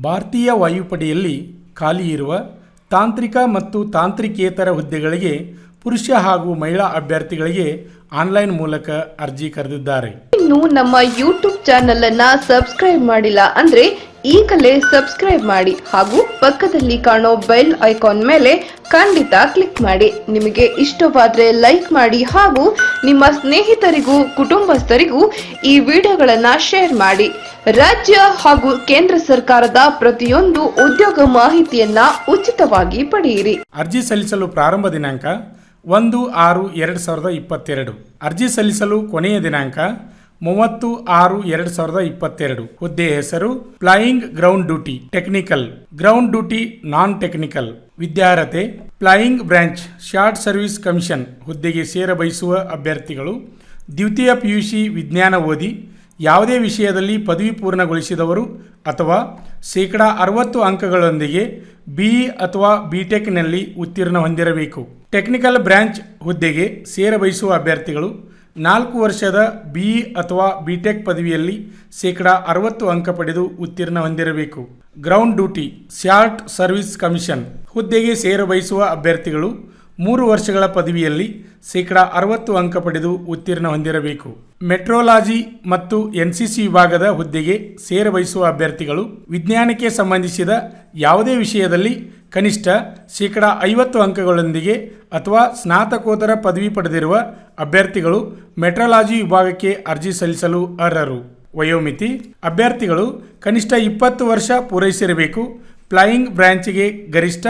ಭಾರತೀಯ ವಾಯುಪಡೆಯಲ್ಲಿ ಖಾಲಿ ಇರುವ ತಾಂತ್ರಿಕ ಮತ್ತು ತಾಂತ್ರಿಕೇತರ ಹುದ್ದೆಗಳಿಗೆ ಪುರುಷ ಹಾಗೂ ಮಹಿಳಾ ಅಭ್ಯರ್ಥಿಗಳಿಗೆ ಆನ್ಲೈನ್ ಮೂಲಕ ಅರ್ಜಿ ಕರೆದಿದ್ದಾರೆ. ಇನ್ನು ನಮ್ಮ ಯೂಟ್ಯೂಬ್ ಚಾನೆಲ್ ಅನ್ನ ಸಬ್ಸ್ಕ್ರೈಬ್ ಮಾಡಿಲ್ಲ ಅಂದ್ರೆ ಈಗಲೇ ಸಬ್ಸ್ಕ್ರೈಬ್ ಮಾಡಿ ಹಾಗೂ ಪಕ್ಕದಲ್ಲಿ ಕಾಣೋ ಬೆಲ್ ಐಕಾನ್ ಮೇಲೆ ಖಂಡಿತ ಕ್ಲಿಕ್ ಮಾಡಿ. ನಿಮಗೆ ಇಷ್ಟವಾದ್ರೆ ಲೈಕ್ ಮಾಡಿ ಹಾಗೂ ನಿಮ್ಮ ಸ್ನೇಹಿತರಿಗೂ ಕುಟುಂಬಸ್ಥರಿಗೂ ಈ ವಿಡಿಯೋಗಳನ್ನ ಶೇರ್ ಮಾಡಿ. ರಾಜ್ಯ ಹಾಗೂ ಕೇಂದ್ರ ಸರ್ಕಾರದ ಪ್ರತಿಯೊಂದು ಉದ್ಯೋಗ ಮಾಹಿತಿಯನ್ನ ಉಚಿತವಾಗಿ ಪಡೆಯಿರಿ. ಅರ್ಜಿ ಸಲ್ಲಿಸಲು ಪ್ರಾರಂಭ ದಿನಾಂಕ 1/6/2022. ಅರ್ಜಿ ಸಲ್ಲಿಸಲು ಕೊನೆಯ ದಿನಾಂಕ 30/6/2022. ಹುದ್ದೆ ಹೆಸರು flying ground duty technical, ground duty non technical. ವಿದ್ಯಾರ್ಹತೆ flying branch short service commission ಹುದ್ದೆಗೆ ಸೇರ ಬಯಸುವ ಅಭ್ಯರ್ಥಿಗಳು ದ್ವಿತೀಯ PUC ವಿಜ್ಞಾನ ಓದಿ ಯಾವುದೇ ವಿಷಯದಲ್ಲಿ ಪದವಿ ಪೂರ್ಣಗೊಳಿಸಿದವರು ಅಥವಾ -60 ಅಂಕಗಳೊಂದಿಗೆ BE ಅಥವಾ BTechನಲ್ಲಿ ಉತ್ತೀರ್ಣ ಹೊಂದಿರಬೇಕು. ಟೆಕ್ನಿಕಲ್ ಬ್ರಾಂಚ್ ಹುದ್ದೆಗೆ ಸೇರ ಬಯಸುವ ಅಭ್ಯರ್ಥಿಗಳು 4 ವರ್ಷದ BE ಅಥವಾ BTech ಪದವಿಯಲ್ಲಿ -60 ಅಂಕ ಪಡೆದು ಉತ್ತೀರ್ಣ ಹೊಂದಿರಬೇಕು. Ground duty short service commission ಹುದ್ದೆಗೆ ಸೇರ ಬಯಸುವ ಅಭ್ಯರ್ಥಿಗಳು 3 ವರ್ಷಗಳ ಪದವಿಯಲ್ಲಿ -60 ಅಂಕ ಪಡೆದು ಉತ್ತೀರ್ಣ ಹೊಂದಿರಬೇಕು. ಮೆಟ್ರೋಲಾಜಿ ಮತ್ತು NCC ವಿಭಾಗದ ಹುದ್ದೆಗೆ ಸೇರ ಬಯಸುವ ಅಭ್ಯರ್ಥಿಗಳು ವಿಜ್ಞಾನಕ್ಕೆ ಸಂಬಂಧಿಸಿದ ಯಾವುದೇ ವಿಷಯದಲ್ಲಿ ಕನಿಷ್ಠ -50 ಅಂಕಗಳೊಂದಿಗೆ ಅಥವಾ ಸ್ನಾತಕೋತ್ತರ ಪದವಿ ಪಡೆದಿರುವ ಅಭ್ಯರ್ಥಿಗಳು ಮೆಟ್ರೋಲಾಜಿ ವಿಭಾಗಕ್ಕೆ ಅರ್ಜಿ ಸಲ್ಲಿಸಲು ಅರ್ಹರು. ವಯೋಮಿತಿ ಅಭ್ಯರ್ಥಿಗಳು ಕನಿಷ್ಠ 20 ವರ್ಷ ಪೂರೈಸಿರಬೇಕು. ಫ್ಲೈಯಿಂಗ್ ಬ್ರಾಂಚ್ಗೆ ಗರಿಷ್ಠ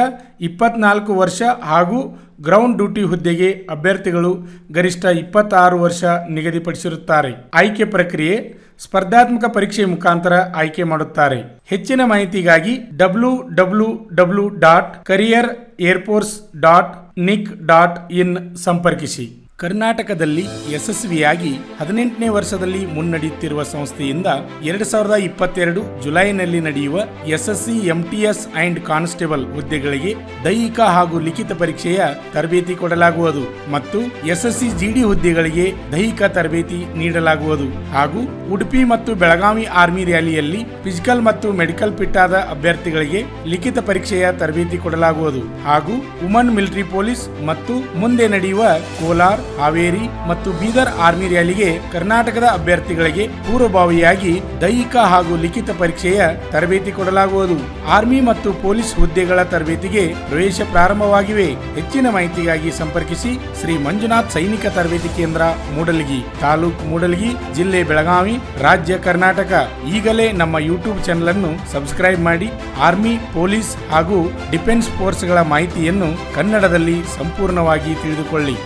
24 ವರ್ಷ ಹಾಗೂ ಗ್ರೌಂಡ್ ಡ್ಯೂಟಿ ಹುದ್ದೆಗೆ ಅಭ್ಯರ್ಥಿಗಳು ಗರಿಷ್ಠ 26 ವರ್ಷ ನಿಗದಿಪಡಿಸಿರುತ್ತಾರೆ. ಆಯ್ಕೆ ಪ್ರಕ್ರಿಯೆ ಸ್ಪರ್ಧಾತ್ಮಕ ಪರೀಕ್ಷೆ ಮುಖಾಂತರ ಆಯ್ಕೆ ಮಾಡುತ್ತಾರೆ. ಹೆಚ್ಚಿನ ಮಾಹಿತಿಗಾಗಿ www.careerairforce.nic.in ಸಂಪರ್ಕಿಸಿ. ಕರ್ನಾಟಕದಲ್ಲಿ ಯಶಸ್ವಿಯಾಗಿ 18ನೇ ವರ್ಷದಲ್ಲಿ ಮುನ್ನಡೆಯುತ್ತಿರುವ ಸಂಸ್ಥೆಯಿಂದ 2022 ಜುಲೈನಲ್ಲಿ ನಡೆಯುವ SSC MTS ಅಂಡ್ ಕಾನ್ಸ್ಟೇಬಲ್ ಹುದ್ದೆಗಳಿಗೆ ದೈಹಿಕ ಹಾಗೂ ಲಿಖಿತ ಪರೀಕ್ಷೆಯ ತರಬೇತಿ ಕೊಡಲಾಗುವುದು ಮತ್ತು SSC GD ಹುದ್ದೆಗಳಿಗೆ ದೈಹಿಕ ತರಬೇತಿ ನೀಡಲಾಗುವುದು ಹಾಗೂ ಉಡುಪಿ ಮತ್ತು ಬೆಳಗಾವಿ ಆರ್ಮಿ ರ್ಯಾಲಿಯಲ್ಲಿ ಫಿಸಿಕಲ್ ಮತ್ತು ಮೆಡಿಕಲ್ ಫಿಟ್ ಆದ ಅಭ್ಯರ್ಥಿಗಳಿಗೆ ಲಿಖಿತ ಪರೀಕ್ಷೆಯ ತರಬೇತಿ ಕೊಡಲಾಗುವುದು ಹಾಗೂ ವುಮನ್ ಮಿಲಿಟರಿ ಪೊಲೀಸ್ ಮತ್ತು ಮುಂದೆ ನಡೆಯುವ ಕೋಲಾರ್, ಹಾವೇರಿ ಮತ್ತು ಬೀದರ್ ಆರ್ಮಿ ರ್ಯಾಲಿಗೆ ಕರ್ನಾಟಕದ ಅಭ್ಯರ್ಥಿಗಳಿಗೆ ಪೂರ್ವಭಾವಿಯಾಗಿ ದೈಹಿಕ ಹಾಗೂ ಲಿಖಿತ ಪರೀಕ್ಷೆಯ ತರಬೇತಿ ಕೊಡಲಾಗುವುದು. ಆರ್ಮಿ ಮತ್ತು ಪೊಲೀಸ್ ಹುದ್ದೆಗಳ ತರಬೇತಿಗೆ ಪ್ರವೇಶ ಪ್ರಾರಂಭವಾಗಿವೆ. ಹೆಚ್ಚಿನ ಮಾಹಿತಿಗಾಗಿ ಸಂಪರ್ಕಿಸಿ ಶ್ರೀ ಮಂಜುನಾಥ್ ಸೈನಿಕ ತರಬೇತಿ ಕೇಂದ್ರ, ಮೂಡಲಗಿ, ತಾಲೂಕು ಮೂಡಲಗಿ, ಜಿಲ್ಲೆ ಬೆಳಗಾವಿ, ರಾಜ್ಯ ಕರ್ನಾಟಕ. ಈಗಲೇ ನಮ್ಮ ಯೂಟ್ಯೂಬ್ ಚಾನೆಲ್ ಅನ್ನು ಸಬ್ಸ್ಕ್ರೈಬ್ ಮಾಡಿ ಆರ್ಮಿ, ಪೊಲೀಸ್ ಹಾಗೂ ಡಿಫೆನ್ಸ್ ಫೋರ್ಸ್ಗಳ ಮಾಹಿತಿಯನ್ನು ಕನ್ನಡದಲ್ಲಿ ಸಂಪೂರ್ಣವಾಗಿ ತಿಳಿದುಕೊಳ್ಳಿ.